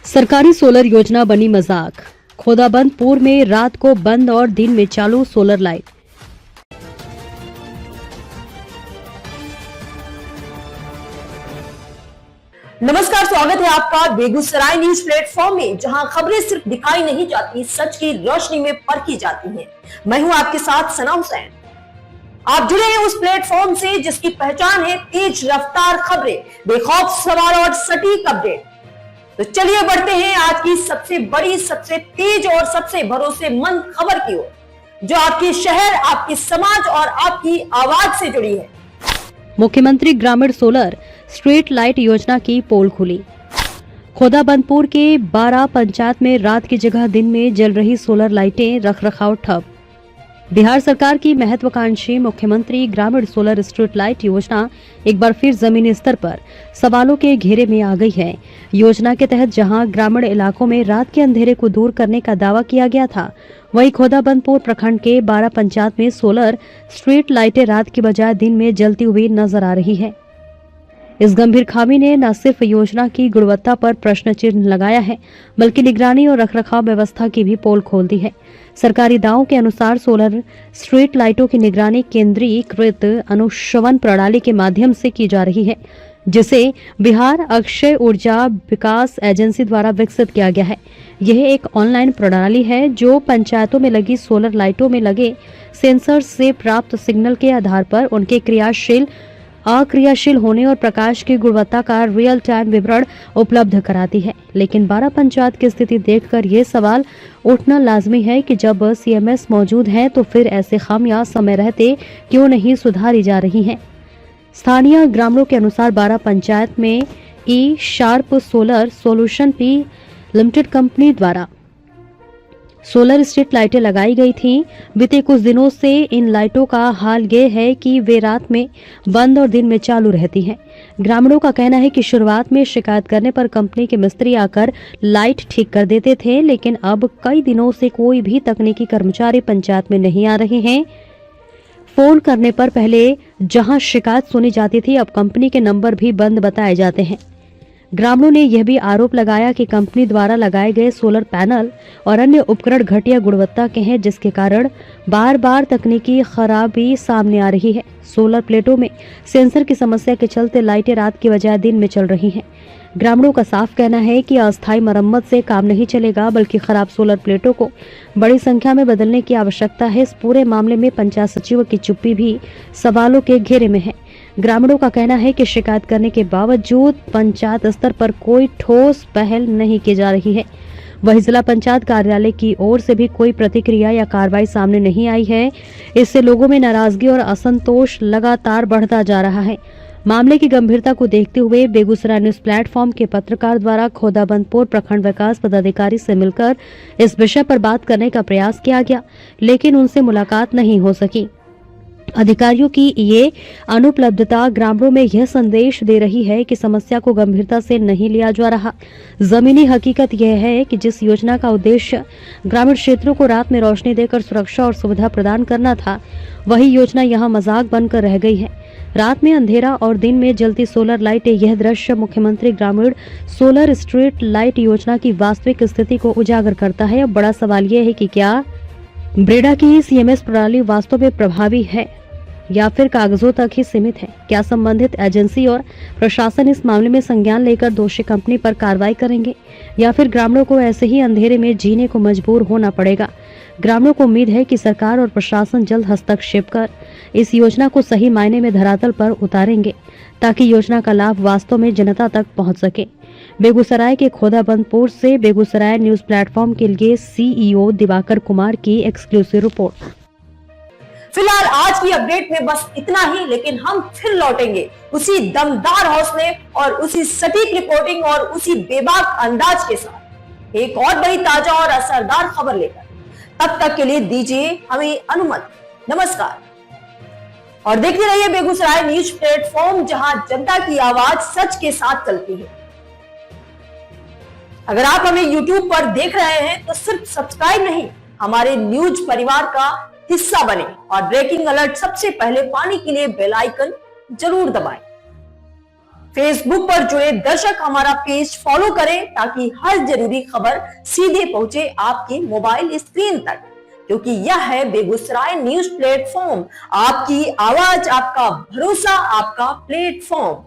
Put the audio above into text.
सरकारी सोलर योजना बनी मजाक। खोदाबंदपुर में रात को बंद और दिन में चालू सोलर लाइट। नमस्कार, स्वागत है आपका बेगूसराय न्यूज प्लेटफॉर्म में, जहां खबरें सिर्फ दिखाई नहीं जाती, सच की रोशनी में परखी जाती हैं। मैं हूं आपके साथ सना हुसैन। आप जुड़े हैं उस प्लेटफॉर्म से जिसकी पहचान है तेज रफ्तार खबरें, बेखौफ सवाल और सटीक अपडेट। तो चलिए बढ़ते हैं आज की सबसे बड़ी, सबसे तेज और सबसे भरोसेमंद खबर की ओर, जो आपके शहर, आपके समाज और आपकी आवाज से जुड़ी है। मुख्यमंत्री ग्रामीण सोलर स्ट्रीट लाइट योजना की पोल खुली। खोदाबंदपुर के 12 पंचायत में रात की जगह दिन में जल रही सोलर लाइटें, रखरखाव ठप। बिहार सरकार की महत्वाकांक्षी मुख्यमंत्री ग्रामीण सोलर स्ट्रीट लाइट योजना एक बार फिर जमीनी स्तर पर सवालों के घेरे में आ गई है। योजना के तहत जहां ग्रामीण इलाकों में रात के अंधेरे को दूर करने का दावा किया गया था, वहीं खोदाबंदपुर प्रखंड के 12 पंचायत में सोलर स्ट्रीट लाइटें रात की बजाय दिन में जलती हुई नजर आ रही है। इस गंभीर खामी ने न सिर्फ योजना की गुणवत्ता पर प्रश्न चिन्ह लगाया है, बल्कि निगरानी और रखरखाव व्यवस्था की भी पोल खोल दी है। सरकारी दावों के अनुसार सोलर स्ट्रीट लाइटों की निगरानी केंद्रीकृत अनुश्रवण प्रणाली के माध्यम से की जा रही है, जिसे बिहार अक्षय ऊर्जा विकास एजेंसी द्वारा विकसित किया गया है। यह एक ऑनलाइन प्रणाली है जो पंचायतों में लगी सोलर लाइटों में लगे सेंसर से प्राप्त सिग्नल के आधार पर उनके अक्रियाशील होने और प्रकाश की गुणवत्ता का रियल टाइम विवरण उपलब्ध कराती है। लेकिन 12 पंचायत की स्थिति देखकर ये सवाल उठना लाजमी है कि जब सीएमएस मौजूद है तो फिर ऐसे खामियां समय रहते क्यों नहीं सुधारी जा रही हैं। स्थानीय ग्रामीणों के अनुसार 12 पंचायत में E sharp solar solution P limited company द्वारा सोलर स्ट्रीट लाइटें लगाई गई थीं। बीते कुछ दिनों से इन लाइटों का हाल ये है कि वे रात में बंद और दिन में चालू रहती हैं। ग्रामीणों का कहना है कि शुरुआत में शिकायत करने पर कंपनी के मिस्त्री आकर लाइट ठीक कर देते थे, लेकिन अब कई दिनों से कोई भी तकनीकी कर्मचारी पंचायत में नहीं आ रहे हैं। फोन करने पर पहले जहां शिकायत सुनी जाती थी, अब कंपनी के नंबर भी बंद बताए जाते हैं। ग्रामीणों ने यह भी आरोप लगाया कि कंपनी द्वारा लगाए गए सोलर पैनल और अन्य उपकरण घटिया गुणवत्ता के हैं, जिसके कारण बार बार तकनीकी खराबी सामने आ रही है। सोलर प्लेटों में सेंसर की समस्या के चलते लाइटें रात की बजाय दिन में चल रही हैं। ग्रामीणों का साफ कहना है कि अस्थायी मरम्मत से काम नहीं चलेगा, बल्कि खराब सोलर प्लेटों को बड़ी संख्या में बदलने की आवश्यकता है। इस पूरे मामले में पंचायत सचिव की चुप्पी भी सवालों के घेरे में है। ग्रामीणों का कहना है कि शिकायत करने के बावजूद पंचायत स्तर पर कोई ठोस पहल नहीं की जा रही है। वहीं जिला पंचायत कार्यालय की ओर से भी कोई प्रतिक्रिया या कार्रवाई सामने नहीं आई है। इससे लोगों में नाराजगी और असंतोष लगातार बढ़ता जा रहा है। मामले की गंभीरता को देखते हुए बेगूसराय न्यूज प्लेटफॉर्म के पत्रकार द्वारा खोदाबंदपुर प्रखंड विकास पदाधिकारी से मिलकर इस विषय पर बात करने का प्रयास किया गया, लेकिन उनसे मुलाकात नहीं हो सकी। अधिकारियों की ये अनुपलब्धता ग्रामीणों में यह संदेश दे रही है कि समस्या को गंभीरता से नहीं लिया जा रहा। जमीनी हकीकत यह है कि जिस योजना का उद्देश्य ग्रामीण क्षेत्रों को रात में रोशनी देकर सुरक्षा और सुविधा प्रदान करना था, वही योजना यहाँ मजाक बनकर रह गई है। रात में अंधेरा और दिन में जलती सोलर लाइटें, यह दृश्य मुख्यमंत्री ग्रामीण सोलर स्ट्रीट लाइट योजना की वास्तविक स्थिति को उजागर करता है। अब बड़ा सवाल यह है कि क्या ब्रेडा की सीएमएस प्रणाली वास्तव में प्रभावी है या फिर कागजों तक ही सीमित है? क्या संबंधित एजेंसी और प्रशासन इस मामले में संज्ञान लेकर दोषी कंपनी पर कार्रवाई करेंगे, या फिर ग्रामीणों को ऐसे ही अंधेरे में जीने को मजबूर होना पड़ेगा? ग्रामीणों को उम्मीद है कि सरकार और प्रशासन जल्द हस्तक्षेप कर इस योजना को सही मायने में धरातल पर उतारेंगे, ताकि योजना का लाभ वास्तव में जनता तक पहुंच सके। बेगूसराय के खोदाबंदपुर से बेगूसराय न्यूज प्लेटफॉर्म के लिए सीईओ दिवाकर कुमार की एक्सक्लूसिव रिपोर्ट। फिलहाल आज की अपडेट में बस इतना ही, लेकिन हम फिर लौटेंगे उसी दमदार हौसले और उसी सटीक रिपोर्टिंग और उसी बेबाक अंदाज के साथ एक और बड़ी ताजा और असरदार खबर लेकर। तब तक के लिए दीजिए हमें अनुमति। नमस्कार और देखते रहिए बेगूसराय न्यूज प्लेटफॉर्म, जहां जनता की आवाज सच के साथ चलती है। अगर आप हमें YouTube पर देख रहे हैं तो सिर्फ सब्सक्राइब नहीं, हमारे न्यूज परिवार का हिस्सा बने और ब्रेकिंग अलर्ट सबसे पहले पाने के लिए बेल आइकन जरूर दबाएं। फेसबुक पर जुड़े दर्शक हमारा पेज फॉलो करें ताकि हर जरूरी खबर सीधे पहुंचे आपके मोबाइल स्क्रीन तक, क्योंकि यह है बेगूसराय न्यूज प्लेटफॉर्म, आपकी आवाज, आपका भरोसा, आपका प्लेटफॉर्म।